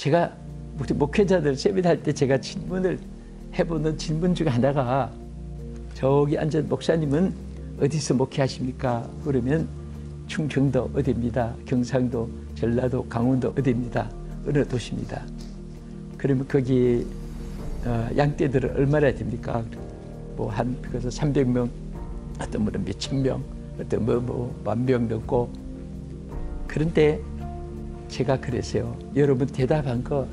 제가 우리 목회자들 세미나할 때 제가 질문을 해보는 질문 중에 하나가 저기 앉은 목사님은 어디서 목회하십니까? 그러면 충청도 어디입니다. 경상도, 전라도, 강원도 어디입니다. 어느 도시입니다. 그러면 거기 양떼들은 얼마나 됩니까? 뭐 그래서 300명, 어떤 분은 몇천 명, 어떤 만 명 넘고. 그런데 제가 그랬어요. 여러분 대답한 거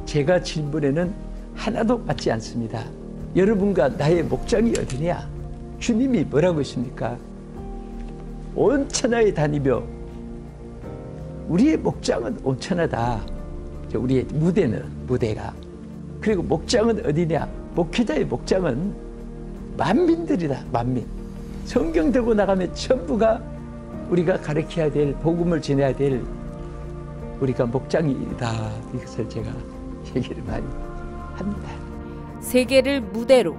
제가 질문에는 하나도 맞지 않습니다. 여러분과 나의 목장이 어디냐? 주님이 뭐라고 했습니까? 온 천하에 다니며 우리의 목장은 온 천하다. 우리의 무대가. 그리고 목장은 어디냐? 목회자의 목장은 만민들이다. 만민. 성경 들고 나가면 전부가 우리가 가르쳐야 될, 복음을 전해야 될 우리가 목장이다. 이것을 제가 얘기를 많이 합니다. 세계를 무대로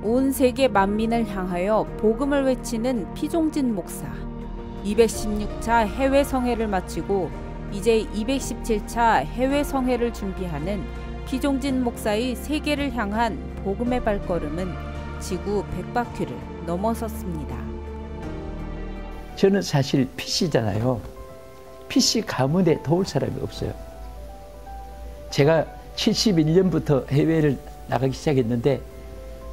온 세계 만민을 향하여 복음을 외치는 피종진 목사. 216차 해외 성회를 마치고 이제 217차 해외 성회를 준비하는 피종진 목사의 세계를 향한 복음의 발걸음은 지구 100바퀴를 넘어섰습니다. 저는 사실 PC잖아요. PC 가문에 도울 사람이 없어요. 제가 71년부터 해외를 나가기 시작했는데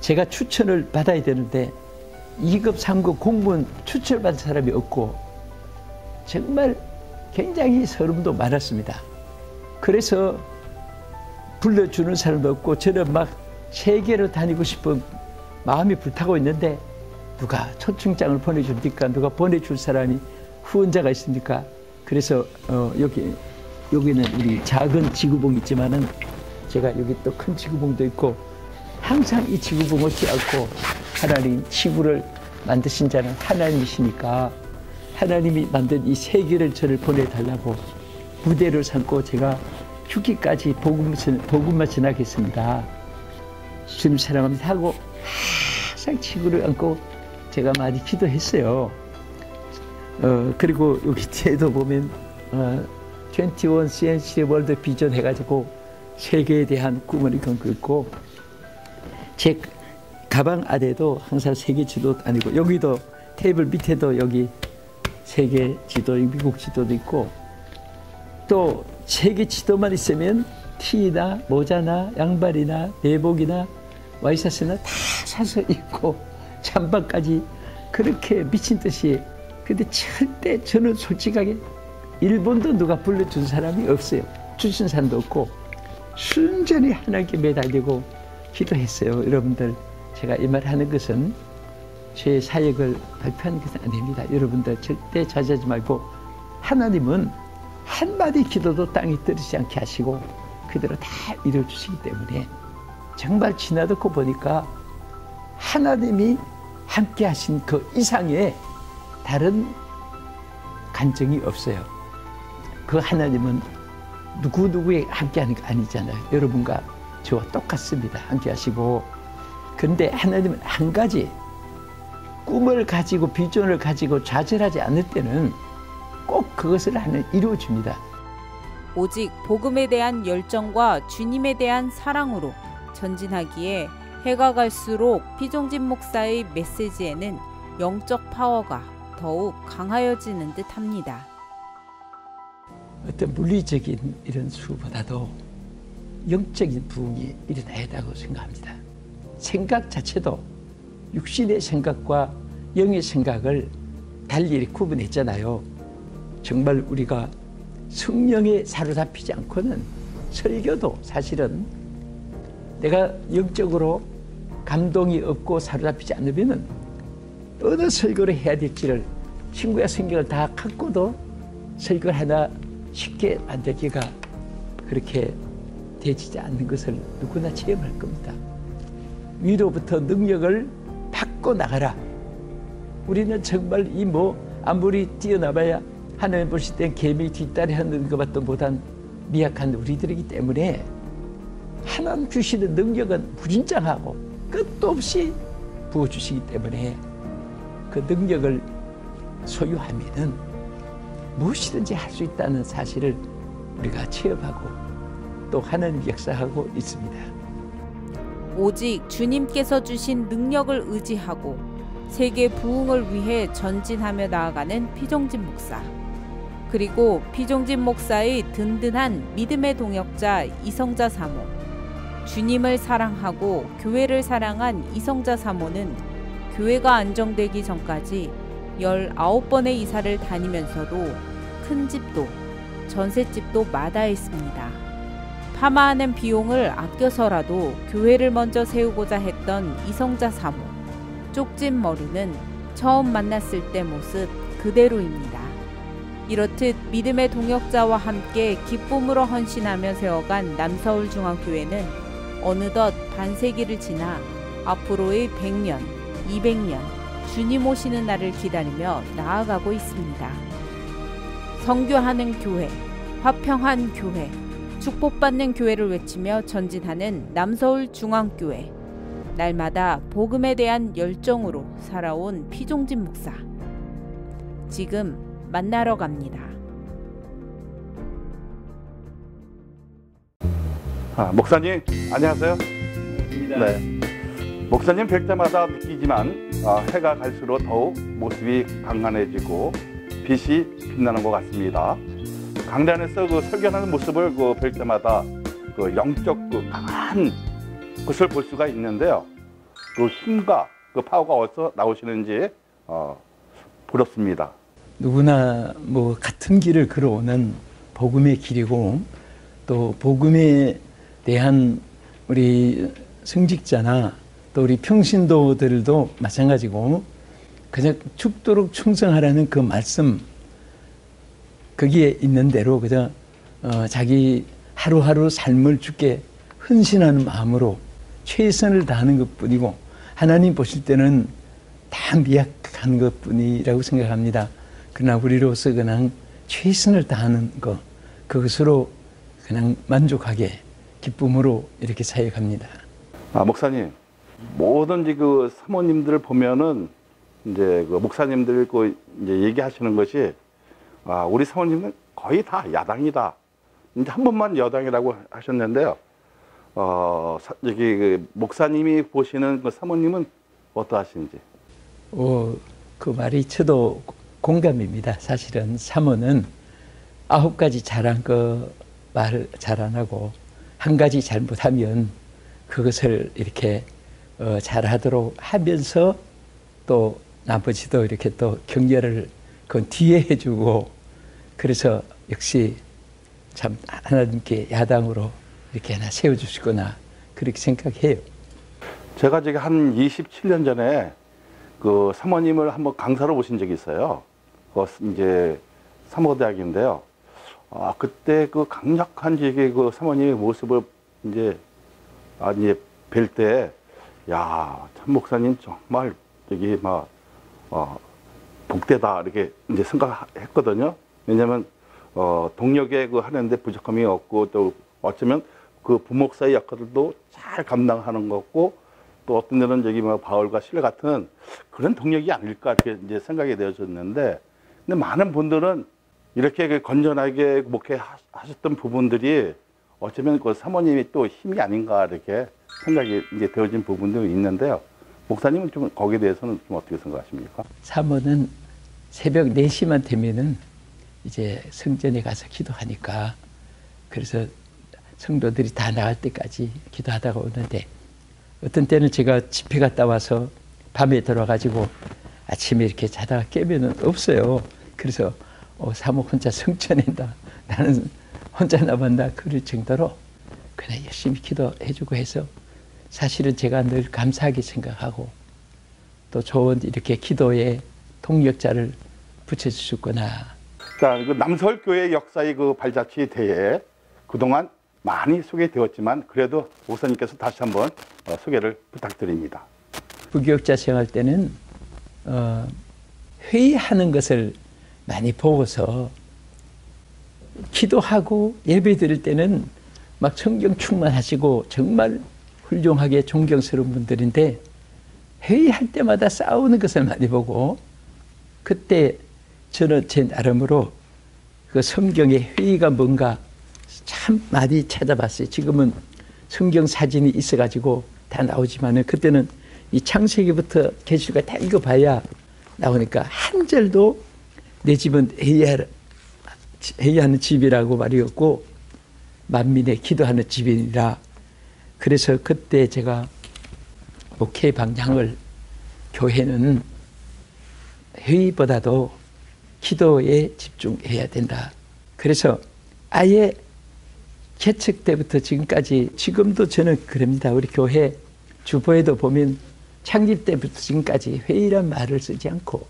제가 추천을 받아야 되는데 2급, 3급 공무원 추천받은 사람이 없고 정말 굉장히 서름도 많았습니다. 그래서 불러주는 사람도 없고 저는 막 세계로 다니고 싶은 마음이 불타고 있는데 누가 초청장을 보내줍니까? 누가 보내줄 사람이 후원자가 있습니까? 그래서 여기는 우리 작은 지구봉이 있지만은 제가 여기 또 큰 지구봉도 있고 항상 이 지구봉을 쥐고 하나님 지구를 만드신 자는 하나님이시니까 하나님이 만든 이 세계를 저를 보내달라고 무대를 삼고 제가 죽기까지 복음만 전하겠습니다. 주님 사랑합니다 하고 항상 지구를 안고 제가 많이 기도했어요. 그리고 여기 뒤에도 보면 21 CNC 월드 비전 해가지고 세계에 대한 꿈을 이끌고 있고 제 가방 안에도 항상 세계 지도 아니고 여기도 테이블 밑에도 여기 세계 지도, 미국 지도도 있고 또 세계 지도만 있으면 티나 모자나 양발이나 내복이나 와이셔츠나 다 사서 입고 잠바까지 그렇게 미친 듯이. 근데 절대 저는 솔직하게 일본도 누가 불러준 사람이 없어요. 주신 사람도 없고 순전히 하나님께 매달리고 기도했어요. 여러분들 제가 이 말 하는 것은 제 사역을 발표하는 것은 아닙니다. 여러분들 절대 자제하지 말고 하나님은 한마디 기도도 땅에 떨어지지 않게 하시고 그대로 다 이루어주시기 때문에 정말 지나듣고 보니까 하나님이 함께 하신 그 이상의 다른 간증이 없어요. 그 하나님은 누구누구에 함께하는 거 아니잖아요. 여러분과 저와 똑같습니다. 함께 하시고. 그런데 하나님은 한 가지 꿈을 가지고 비전을 가지고 좌절하지 않을 때는 꼭 그것을 하나님 이루어줍니다. 오직 복음에 대한 열정과 주님에 대한 사랑으로 전진하기에 해가 갈수록 피종진 목사의 메시지에는 영적 파워가 더욱 강하여지는 듯합니다. 어떤 물리적인 이런 수보다도 영적인 부흥이 일어나야 한다고 생각합니다. 생각 자체도 육신의 생각과 영의 생각을 달리 구분했잖아요. 정말 우리가 성령에 사로잡히지 않고는 설교도 사실은 내가 영적으로 감동이 없고 사로잡히지 않으면은 어느 설교를 해야 될지를 친구야 성경을 다 갖고도 설교를 하나 쉽게 만들기가 그렇게 되지 않는 것을 누구나 체험할 겁니다. 위로부터 능력을 받고 나가라. 우리는 정말 아무리 뛰어나봐야 하나님 보실 땐 개미 뒷다리 하는 것보다 못한 미약한 우리들이기 때문에 하나님 주시는 능력은 무진장하고 끝도 없이 부어주시기 때문에 그 능력을 소유하면은 무엇이든지 할 수 있다는 사실을 우리가 체험하고 또 하나님 역사하고 있습니다. 오직 주님께서 주신 능력을 의지하고 세계 부흥을 위해 전진하며 나아가는 피종진 목사. 그리고 피종진 목사의 든든한 믿음의 동역자 이성자 사모. 주님을 사랑하고 교회를 사랑한 이성자 사모는 교회가 안정되기 전까지 19번의 이사를 다니면서도 큰 집도 전셋집도 마다했습니다. 파마하는 비용을 아껴서라도 교회를 먼저 세우고자 했던 이성자 사모. 쪽진 머리는 처음 만났을 때 모습 그대로입니다. 이렇듯 믿음의 동역자와 함께 기쁨으로 헌신하며 세워간 남서울중앙교회는 어느덧 반세기를 지나 앞으로의 100년, 200년 주님 오시는 날을 기다리며 나아가고 있습니다. 선교하는 교회, 화평한 교회, 축복받는 교회를 외치며 전진하는 남서울중앙교회. 날마다 복음에 대한 열정으로 살아온 피종진 목사. 지금 만나러 갑니다. 목사님 안녕하세요. 네. 목사님 뵐 때마다 느끼지만 해가 갈수록 더욱 모습이 강건해지고 빛이 빛나는 것 같습니다. 강단에서 그 설교하는 모습을 뵐 때마다 그 영적 강한 것을 볼 수가 있는데요. 그 힘과 그 파워가 어디서 나오시는지 부럽습니다. 누구나 뭐 같은 길을 걸어오는 복음의 길이고 또 복음에 대한 우리 승직자나 또 우리 평신도들도 마찬가지고 그냥 죽도록 충성하라는 그 말씀 거기에 있는 대로 그저 자기 하루하루 삶을 주께 헌신하는 마음으로 최선을 다하는 것뿐이고 하나님 보실 때는 다 미약한 것뿐이라고 생각합니다. 그러나 우리로서 그냥 최선을 다하는 것 그것으로 그냥 만족하게 기쁨으로 이렇게 사역합니다. 목사님 뭐든지 그 사모님들을 보면은 이제 그 목사님들 이제 얘기하시는 것이 우리 사모님은 거의 다 야당이다. 이제 한 번만 여당이라고 하셨는데요. 여기 그 목사님이 보시는 그 사모님은 어떠하신지? 그 말이 저도 공감입니다. 사실은 사모는 9가지 잘한 거 말 잘 안 하고 한 가지 잘못하면 그것을 이렇게 잘하도록 하면서 또 나머지도 이렇게 또 격려를 그 뒤에 해주고 그래서 역시 참 하나님께 야당으로 이렇게 하나 세워주시거나 그렇게 생각해요. 제가 지금 한 27년 전에 그 사모님을 한번 강사로 오신 적이 있어요. 이제 사모대학인데요. 그때 그 강력한 그 사모님의 모습을 이제 뵐 때, 야, 참 목사님 정말 저기 막 복되다 이렇게 이제 생각했거든요. 왜냐하면 동력에 그 하는데 부족함이 없고 또 어쩌면 그 부목사의 역할도 잘 감당하는 거고 또 어떤 데는 저기 뭐 바울과 실레 같은 그런 동력이 아닐까 이렇게 이제 생각이 되어졌는데, 근데 많은 분들은 이렇게 그 건전하게 목회하셨던 부분들이 어쩌면 그 사모님이 또 힘이 아닌가 이렇게 생각이 이제 되어진 부분도 있는데요. 목사님은 좀 거기에 대해서는 좀 어떻게 생각하십니까? 사모는 새벽 4시만 되면은 이제 성전에 가서 기도하니까 그래서 성도들이 다 나갈 때까지 기도하다가 오는데 어떤 때는 제가 집회 갔다 와서 밤에 들어가지고 아침에 이렇게 자다가 깨면은 없어요. 그래서 사모 혼자 성전한다. 나는 혼자 남았나 그럴 정도로 그냥 열심히 기도해주고 해서 사실은 제가 늘 감사하게 생각하고 또 좋은 이렇게 기도에 동력자를 붙여주셨구나. 자, 그 남서울교회 역사의 그 발자취에 대해 그동안 많이 소개되었지만 그래도 목사님께서 다시 한번 소개를 부탁드립니다. 부교육자 생활 때는 회의하는 것을 많이 보고서 기도하고 예배 드릴 때는 막 성경 충만하시고 정말 훌륭하게 존경스러운 분들인데 회의할 때마다 싸우는 것을 많이 보고 그때 저는 제 나름으로 그 성경의 회의가 뭔가 참 많이 찾아봤어요. 지금은 성경 사진이 있어가지고 다 나오지만은 그때는 이 창세기부터 계시가 다 읽어봐야 나오니까 한 절도 내 집은 회개하는 집이라고 말이었고 만민의 기도하는 집이니라. 그래서 그때 제가 목회 방향을 교회는 회의보다도 기도에 집중해야 된다. 그래서 아예 개척 때부터 지금까지, 지금도 저는 그럽니다. 우리 교회 주보에도 보면 창립 때부터 지금까지 회의란 말을 쓰지 않고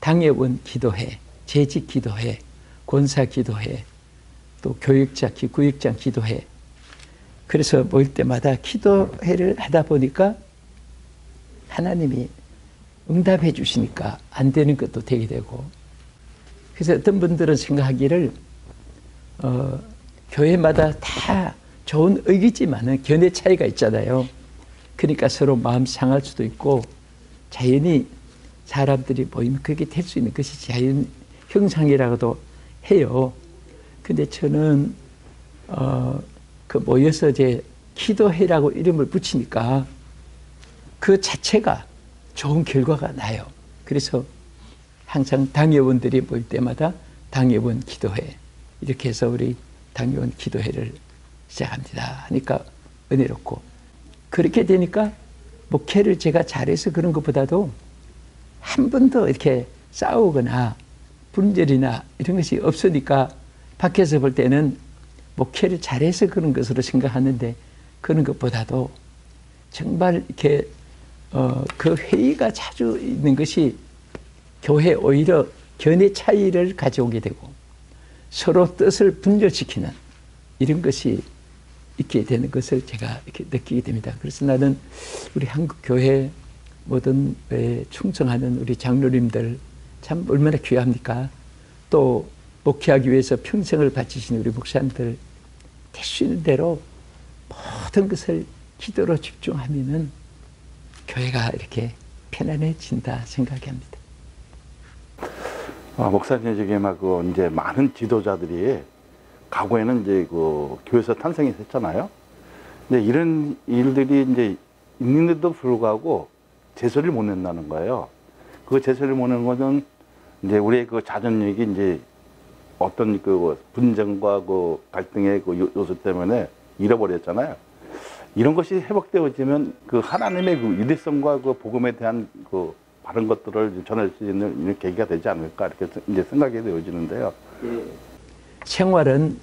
당회원 기도회, 재직 기도회, 권사 기도회, 또 교육자, 구역장 기도회. 그래서 모일 때마다 기도회를 하다 보니까 하나님이 응답해 주시니까 안 되는 것도 되게 되고. 그래서 어떤 분들은 생각하기를 교회마다 다 좋은 의기지만은 견해 차이가 있잖아요. 그러니까 서로 마음 상할 수도 있고 자연히 사람들이 모이면 그게 될 수 있는 것이 자연 형상이라고도 해요. 근데 저는 그 모여서 이제 기도회라고 이름을 붙이니까 그 자체가 좋은 결과가 나요. 그래서 항상 당회원들이 모일 때마다 당회원 기도회 이렇게 해서 우리 당회원 기도회를 시작합니다. 하니까 은혜롭고, 그렇게 되니까 목회를 제가 잘해서 그런 것보다도 한 번도 이렇게 싸우거나 분절이나 이런 것이 없으니까 밖에서 볼 때는 목회를 잘해서 그런 것으로 생각하는데, 그런 것보다도 정말 이렇게 그 회의가 자주 있는 것이 교회 오히려 견해 차이를 가져오게 되고 서로 뜻을 분열시키는 이런 것이 있게 되는 것을 제가 이렇게 느끼게 됩니다. 그래서 나는 우리 한국 교회 모든 충성하는 우리 장로님들 참 얼마나 귀합니까? 또 목회하기 위해서 평생을 바치신 우리 목사님들 될 수 있는 대로 모든 것을 기도로 집중하면은 교회가 이렇게 편안해진다 생각이 합니다. 목사님 저기 이제 많은 지도자들이 과거에는 이제 그 교회에서 탄생이 됐잖아요. 근데 이런 일들이 이제 있는데도 불구하고 제소를 못 낸다는 거예요. 그 제소를 못 내는 것은 이제 우리의 그 자존력이 이제 어떤 그 분쟁과 그 갈등의 그 요소 때문에 잃어버렸잖아요. 이런 것이 회복되어지면 그 하나님의 그 유대성과 그 복음에 대한 그 바른 것들을 전할 수 있는 이런 계기가 되지 않을까 이렇게 이제 생각이 되어지는데요. 생활은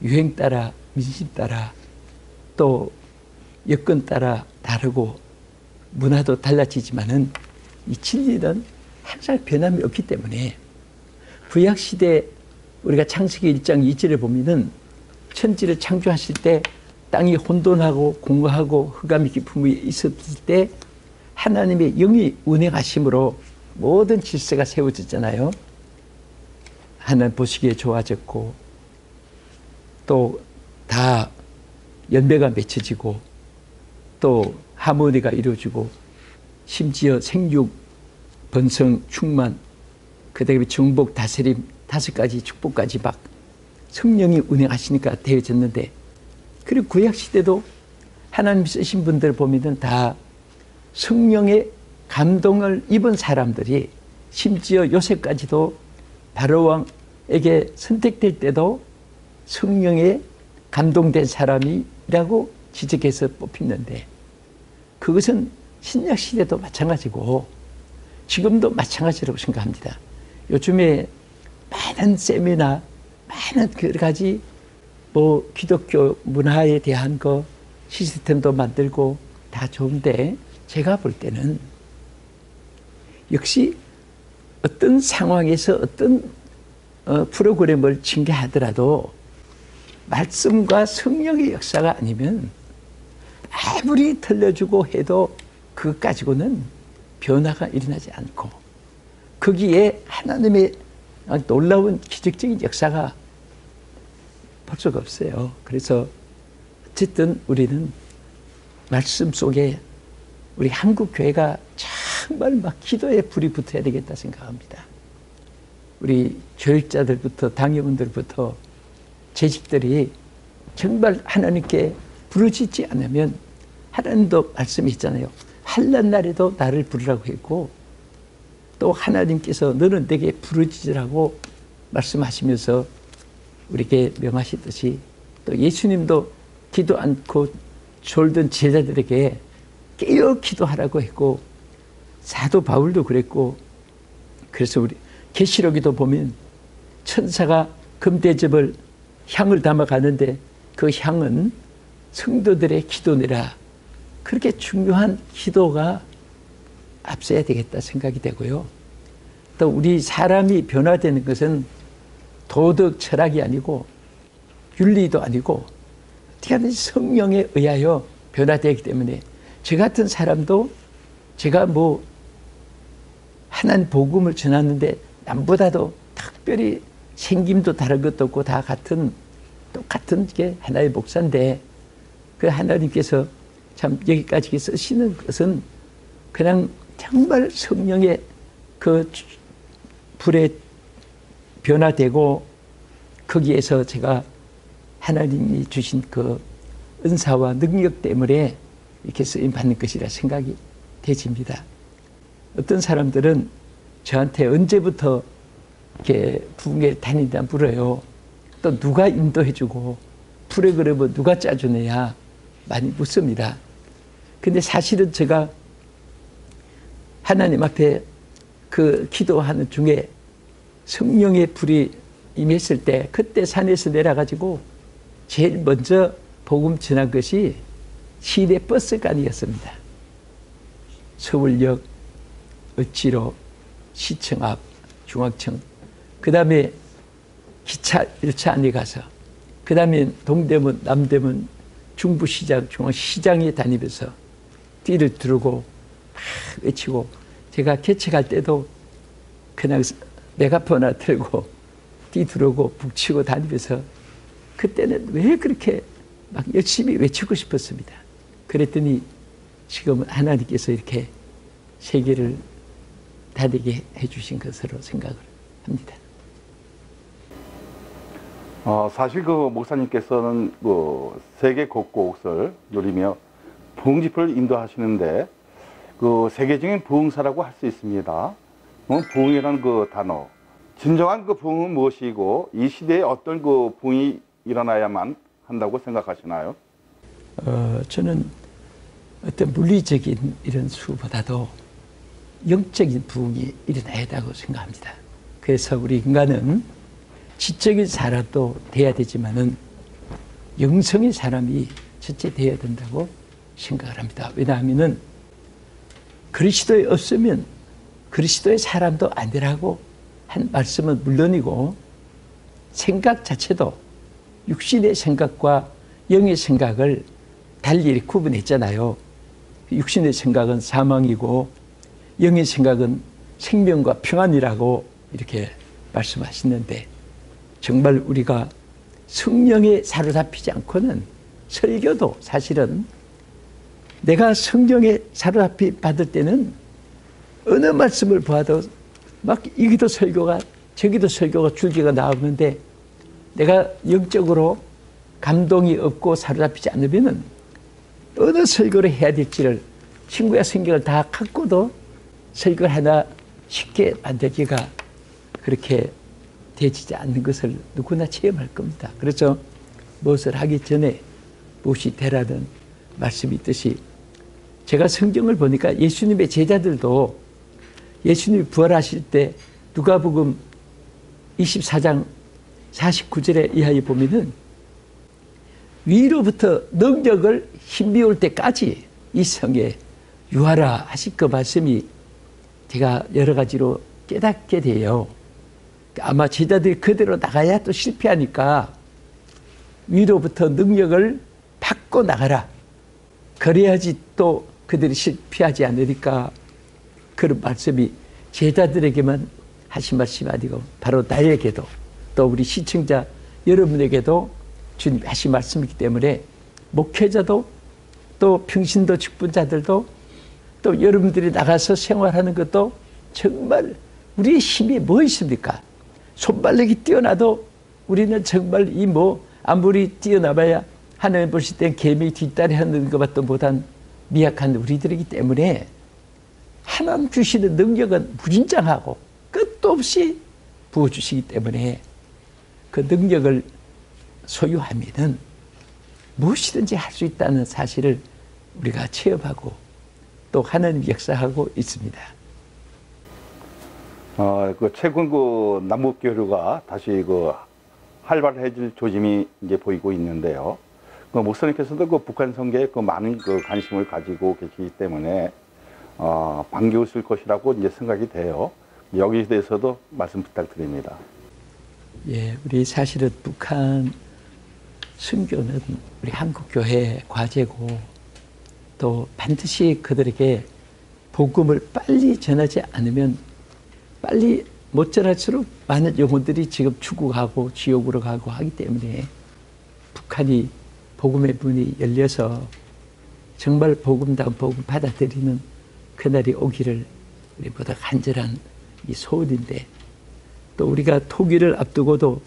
유행 따라, 민심 따라, 또 여건 따라 다르고 문화도 달라지지만은 이 진리는 항상 변함이 없기 때문에 구약 시대 우리가 창세기 1장 2절에 보면은 천지를 창조하실 때 땅이 혼돈하고 공허하고 흑암이 깊음이 있었을 때 하나님의 영이 운행하심으로 모든 질서가 세워졌잖아요. 하나님 보시기에 좋아졌고 또 다 연배가 맺혀지고 또 하모니가 이루어지고 심지어 생육, 번성, 충만, 그 다음에 정복, 다스림 5가지 축복까지 막 성령이 운행하시니까 되어졌는데, 그리고 구약시대도 하나님 쓰신 분들 보면은 다 성령의 감동을 입은 사람들이, 심지어 요셉까지도 바로왕에게 선택될 때도 성령에 감동된 사람이라고 지적해서 뽑히는데, 그것은 신약시대도 마찬가지고 지금도 마찬가지라고 생각합니다. 요즘에 많은 세미나, 많은 여러 가지 기독교 문화에 대한 거 시스템도 만들고 다 좋은데, 제가 볼 때는 역시 어떤 상황에서 어떤 프로그램을 징계하더라도 말씀과 성령의 역사가 아니면 아무리 들려주고 해도 그것 가지고는 변화가 일어나지 않고 거기에 하나님의 놀라운 기적적인 역사가 볼 수가 없어요. 그래서 어쨌든 우리는 말씀 속에 우리 한국 교회가 정말 막 기도에 불이 붙어야 되겠다 생각합니다. 우리 교육자들부터 당회원들부터 재직들이 정말 하나님께 부르짖지 않으면 하나님도 말씀했잖아요. 환난 날에도 나를 부르라고 했고 또 하나님께서 너는 내게 부르짖으라고 말씀하시면서 우리에게 명하시듯이 또 예수님도 기도 않고 졸던 제자들에게 깨어 기도하라고 했고 사도 바울도 그랬고 그래서 우리 계시록에도 보면 천사가 금대접을 향을 담아 가는데 그 향은 성도들의 기도니라. 그렇게 중요한 기도가 앞서야 되겠다 생각이 되고요. 또 우리 사람이 변화되는 것은 도덕 철학이 아니고 윤리도 아니고 어떻게 하든지 성령에 의하여 변화되기 때문에 저 같은 사람도 제가 뭐 하나님 복음을 전하는데 남보다도 특별히 생김도 다른 것도 없고 다 똑같은 게 하나의 목사인데 그 하나님께서 참 여기까지 쓰시는 것은 그냥 정말 성령의 그 불에 변화되고 거기에서 제가 하나님이 주신 그 은사와 능력 때문에 이렇게 쓰임 받는 것이라 생각이 되집니다. 어떤 사람들은 저한테 언제부터 이렇게 부흥회를 다닌다 물어요. 또 누가 인도해주고 프로그램을 누가 짜주느냐 많이 묻습니다. 근데 사실은 제가 하나님 앞에 그 기도하는 중에 성령의 불이 임했을 때 그때 산에서 내려가지고 제일 먼저 복음 전한 것이 시내 버스간이었습니다. 서울역, 을지로, 시청 앞, 중앙청, 그 다음에 기차 1차 안에 가서 그 다음에 동대문, 남대문, 중부시장, 중앙시장에 다니면서 띠를 두르고 막 외치고 제가 개척할 때도 그냥 메가폰 하나 들고 띠 두르고 북치고 다니면서 그때는 왜 그렇게 막 열심히 외치고 싶었습니다. 그랬더니 지금은 하나님께서 이렇게 세계를 다니게 해주신 것으로 생각을 합니다. 사실 그 목사님께서는 그 세계 곳곳을 누리며 부흥 집회를 인도하시는데 그 세계적인 부흥사라고 할 수 있습니다. 부흥이라는 그 단어, 진정한 그 부흥은 무엇이고 이 시대에 어떤 그 부흥이 일어나야만 한다고 생각하시나요? 저는 어떤 물리적인 이런 수보다도 영적인 부흥이 일어나야 한다고 생각합니다. 그래서 우리 인간은 지적인 사람도 돼야 되지만은 영성의 사람이 첫째 돼야 된다고 생각을 합니다. 왜냐하면은 그리스도에 없으면 그리스도의 사람도 안 되라고 한 말씀은 물론이고 생각 자체도 육신의 생각과 영의 생각을 달리 구분했잖아요. 육신의 생각은 사망이고 영의 생각은 생명과 평안이라고 이렇게 말씀하시는데 정말 우리가 성령에 사로잡히지 않고는 설교도 사실은 내가 성령에 사로잡히 받을 때는 어느 말씀을 보아도 막 여기도 설교가 저기도 설교가 줄기가 나오는데 내가 영적으로 감동이 없고 사로잡히지 않으면은 어느 설교를 해야 될지를 친구야 성경을 다 갖고도 설교 하나 쉽게 만들기가 그렇게 되지 않는 것을 누구나 체험할 겁니다. 그래서 무엇을 하기 전에 무엇이 되라는 말씀이 있듯이 제가 성경을 보니까 예수님의 제자들도 예수님이 부활하실 때 누가복음 24장 49절에 이하에 보면은 위로부터 능력을 힘이 올 때까지 이 성에 유하라 하실 그 말씀이 제가 여러 가지로 깨닫게 돼요. 아마 제자들이 그대로 나가야 또 실패하니까 위로부터 능력을 받고 나가라. 그래야지 또 그들이 실패하지 않으니까 그런 말씀이 제자들에게만 하신 말씀이 아니고 바로 나에게도 또 우리 시청자 여러분에게도 주님이 하신 말씀이기 때문에 목회자도 또 평신도 직분자들도 또 여러분들이 나가서 생활하는 것도 정말 우리의 힘이 뭐 있습니까? 손발력이 뛰어나도 우리는 정말 이 뭐 아무리 뛰어나봐야 하나님 보실 땐 개미 뒷다리 하는 것보다 못한 미약한 우리들이기 때문에 하나님 주시는 능력은 무진장하고 끝도 없이 부어주시기 때문에 그 능력을 소유하면은 무엇이든지 할 수 있다는 사실을 우리가 체험하고 또 하나님 역사하고 있습니다. 최근 남북교류가 다시 활발해질 조짐이 이제 보이고 있는데요. 목사님께서도 북한 선교에 많은 관심을 가지고 계시기 때문에 반겨우실 것이라고 이제 생각이 돼요. 여기에 대해서도 말씀 부탁드립니다. 예, 우리 사실은 북한 선교는 우리 한국교회 과제고 또 반드시 그들에게 복음을 빨리 전하지 않으면 빨리 못 전할수록 많은 영혼들이 지금 죽어가고 지옥으로 가고 하기 때문에 북한이 복음의 문이 열려서 정말 복음다운 복음 받아들이는 그날이 오기를 우리 보다 간절한 이 소원인데 또 우리가 통일을 앞두고도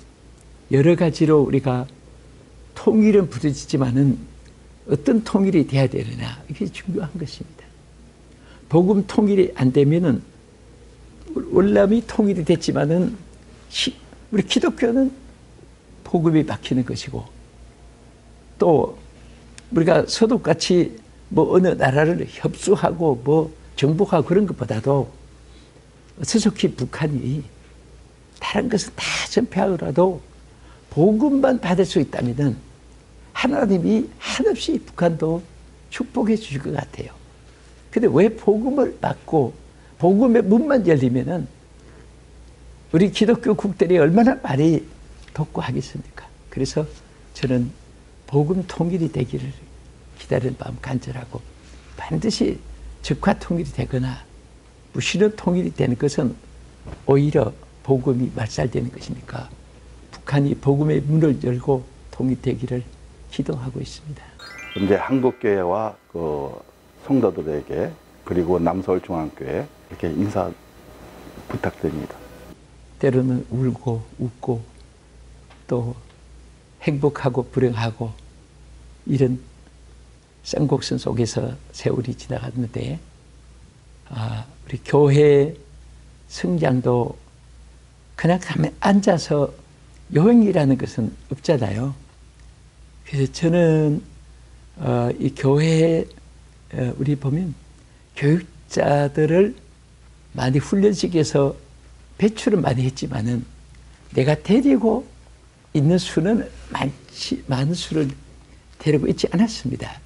여러 가지로 우리가 통일은 부딪히지만은 어떤 통일이 돼야 되느냐 이게 중요한 것입니다. 복음 통일이 안 되면은 월남이 통일이 됐지만은 우리 기독교는 복음이 막히는 것이고 또 우리가 서독같이 어느 나라를 협수하고 정복하고 그런 것보다도 스속히 북한이 다른 것은 다 전폐하더라도 복음만 받을 수 있다면은 하나님이 한없이 북한도 축복해 주실 것 같아요. 근데 왜 복음을 받고 복음의 문만 열리면은 우리 기독교 국들이 얼마나 많이 돕고 하겠습니까? 그래서 저는 복음 통일이 되기를 기다리는 마음 간절하고 반드시 적화 통일이 되거나 무시는 통일이 되는 것은 오히려 복음이 말살되는 것이니까 북한이 복음의 문을 열고 통일되기를 기도하고 있습니다. 이제 한국교회와 성도들에게 그리고 남서울중앙교회 이렇게 인사 부탁드립니다. 때로는 울고 웃고 또 행복하고 불행하고 이런 쌍곡선 속에서 세월이 지나갔는데 우리 교회 성장도 그냥 가만히 앉아서 여행이라는 것은 없잖아요. 그래서 저는 이 교회에 우리 보면 교육자들을 많이 훈련시켜서 배출은 많이 했지만은 내가 데리고 있는 수는 많은 수를 데리고 있지 않았습니다.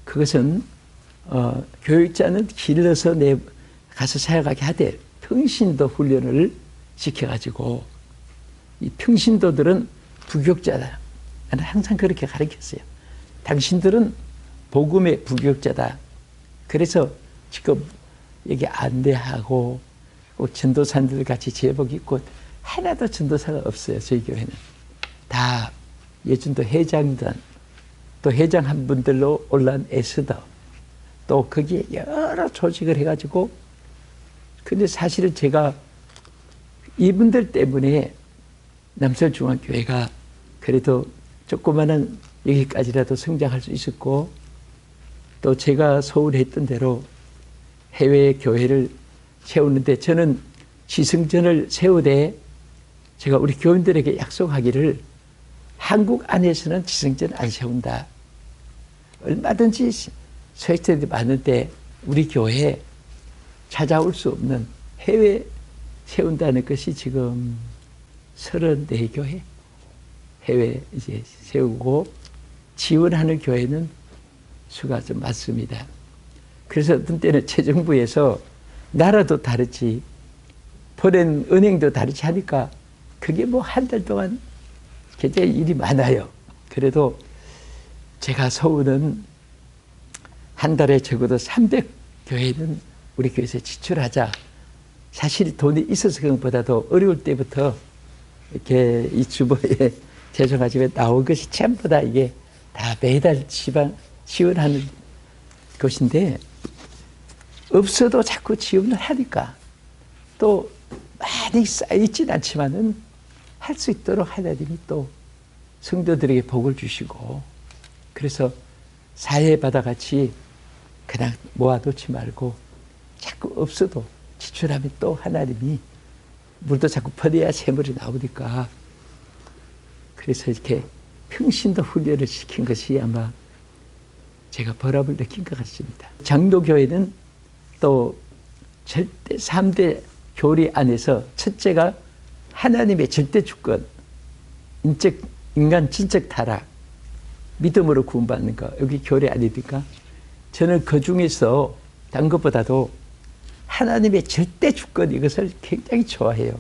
그것은 교육자는 길러서 가서 사역하게 하되 평신도 훈련을 시켜가지고 이 평신도들은 부교육자다. 나는 항상 그렇게 가르쳤어요. 당신들은 복음의 부교육자다. 그래서 지금 여기 안대하고 전도사님들 같이 제복 입고 하나도 전도사가 없어요. 저희 교회는. 다 예전도 회장단 또 회장 한 분들로 올라온 에스더 또 거기에 여러 조직을 해가지고 근데 사실은 제가 이분들 때문에 남서울중앙교회가 그래도 조그마한 여기까지라도 성장할 수 있었고 또 제가 소원했던 대로 해외 교회를 세우는데 저는 지성전을 세우되 제가 우리 교인들에게 약속하기를 한국 안에서는 지성전 안 세운다. 얼마든지 소액자들이 많은데 우리 교회에 찾아올 수 없는 해외 세운다는 것이 지금 34교회 해외 이제 세우고 지원하는 교회는 수가 좀 많습니다. 그래서 어떤 때는 재정부에서 나라도 다르지 포렌 은행도 다르지 하니까 그게 한 달 동안 굉장히 일이 많아요. 그래도 제가 소원은 한 달에 적어도 300교회는 우리 교회에서 지출하자. 사실 돈이 있어서 그런 것보다도 어려울 때부터 이렇게 이 주보에 재정가집에 나온 것이 전부 다 이게 다 매달 지원하는 것인데 없어도 자꾸 지원을 하니까 또 많이 쌓이진 않지만은 할 수 있도록 하나님이 또 성도들에게 복을 주시고, 그래서 사해바다같이 그냥 모아놓지 말고 자꾸 없어도 지출하면 또 하나님이 물도 자꾸 퍼내야 샘물이 나오니까, 그래서 이렇게 평신도 훈련을 시킨 것이 아마 제가 보람을 느낀 것 같습니다. 장로교회는 또 절대 3대 교리 안에서 첫째가 하나님의 절대 주권, 인간 진적 타락, 믿음으로 구원받는 거, 여기 교리 아닙니까? 저는 그 중에서 다른 것보다도 하나님의 절대 주권, 이것을 굉장히 좋아해요.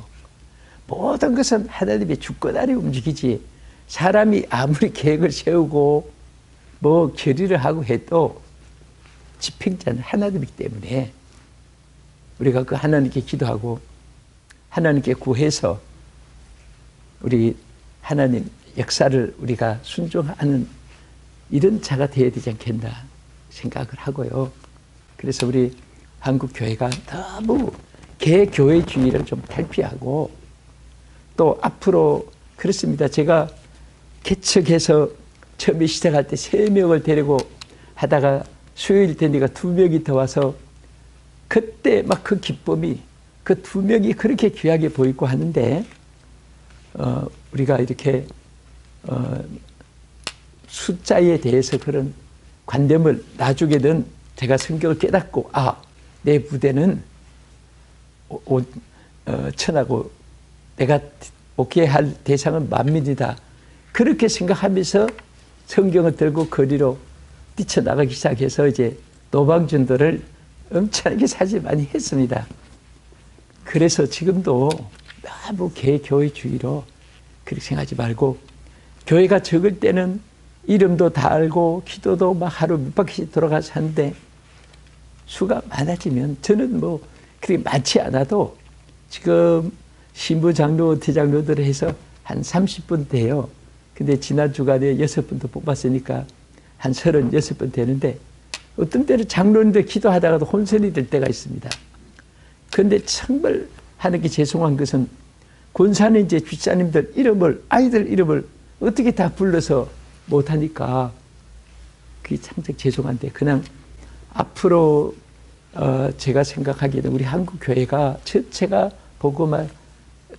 모든 것은 하나님의 주권 아래 움직이지, 사람이 아무리 계획을 세우고 뭐 결의를 하고 해도 집행자는 하나님이기 때문에 우리가 그 하나님께 기도하고 하나님께 구해서 우리 하나님 역사를 우리가 순종하는 이런 자가 되어야 되지 않겠나 생각을 하고요. 그래서 우리 한국 교회가 너무 개교회주의를 좀 탈피하고, 또 앞으로 그렇습니다. 제가 개척해서 처음에 시작할 때 3명을 데리고 하다가 수요일 되니까 2명이 더 와서, 그때 막 그 기쁨이, 그 2명이 그렇게 귀하게 보이고 하는데, 우리가 이렇게 숫자에 대해서 그런 관념을 나중에는 제가 성경을 깨닫고, 내 부대는 천하고 내가 목회할 대상은 만민이다, 그렇게 생각하면서 성경을 들고 거리로 뛰쳐나가기 시작해서 이제 노방전도를 엄청나게 사실 많이 했습니다. 그래서 지금도 너무 개교회주의로 그렇게 생각하지 말고, 교회가 적을 때는 이름도 다 알고 기도도 막 하루 몇 바퀴씩 돌아가서 하는데, 수가 많아지면, 저는 뭐 그렇게 많지 않아도 지금 신부 장로, 대장로들 해서 한 30분 돼요. 근데 지난 주간에 6분도 뽑았으니까 한 36분 되는데, 어떤 때는 장로님들 기도하다가도 혼선이 될 때가 있습니다. 그런데 정말 하는 게 죄송한 것은, 권사는 이제 집사님들 이름을, 아이들 이름을 어떻게 다 불러서 못하니까 그게 참 죄송한데, 그냥 앞으로 제가 생각하기에는 우리 한국 교회가 전체가 복음화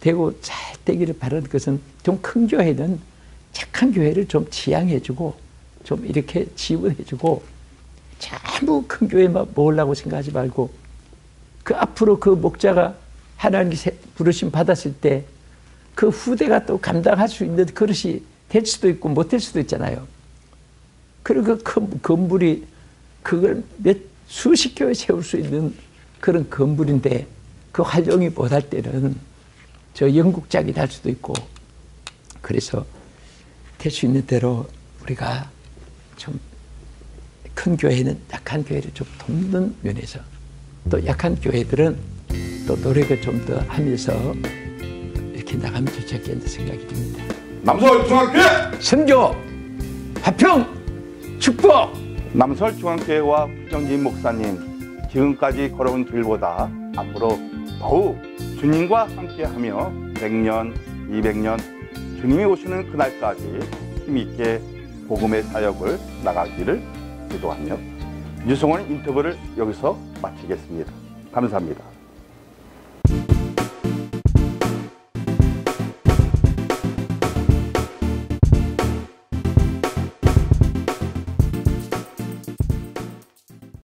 되고 잘 되기를 바라는 것은, 좀 큰 교회는 착한 교회를 좀 지향해주고 좀 이렇게 지원해주고, 전부 큰 교회만 모으려고 생각하지 말고, 그 앞으로 그 목자가 하나님께 부르심 받았을 때 그 후대가 또 감당할 수 있는 그릇이 될 수도 있고 못 될 수도 있잖아요. 그리고 그 큰 건물이 그걸 수십 교회 세울 수 있는 그런 건물인데, 그 활용이 못할 때는 저 영국장이 날 수도 있고, 그래서 될 수 있는 대로 우리가 좀 큰 교회는 약한 교회를 좀 돕는 면에서, 또 약한 교회들은 또 노력을 좀 더 하면서 이렇게 나가면 좋지 않겠나 생각이 듭니다. 남서울중앙교회 선교, 화평, 축복! 남서울중앙교회와 부정진 목사님, 지금까지 걸어온 길보다 앞으로 더욱 주님과 함께하며 100년, 200년 주님이 오시는 그날까지 힘있게 복음의 사역을 나가기를 기도하며 유성원 인터뷰를 여기서 마치겠습니다. 감사합니다.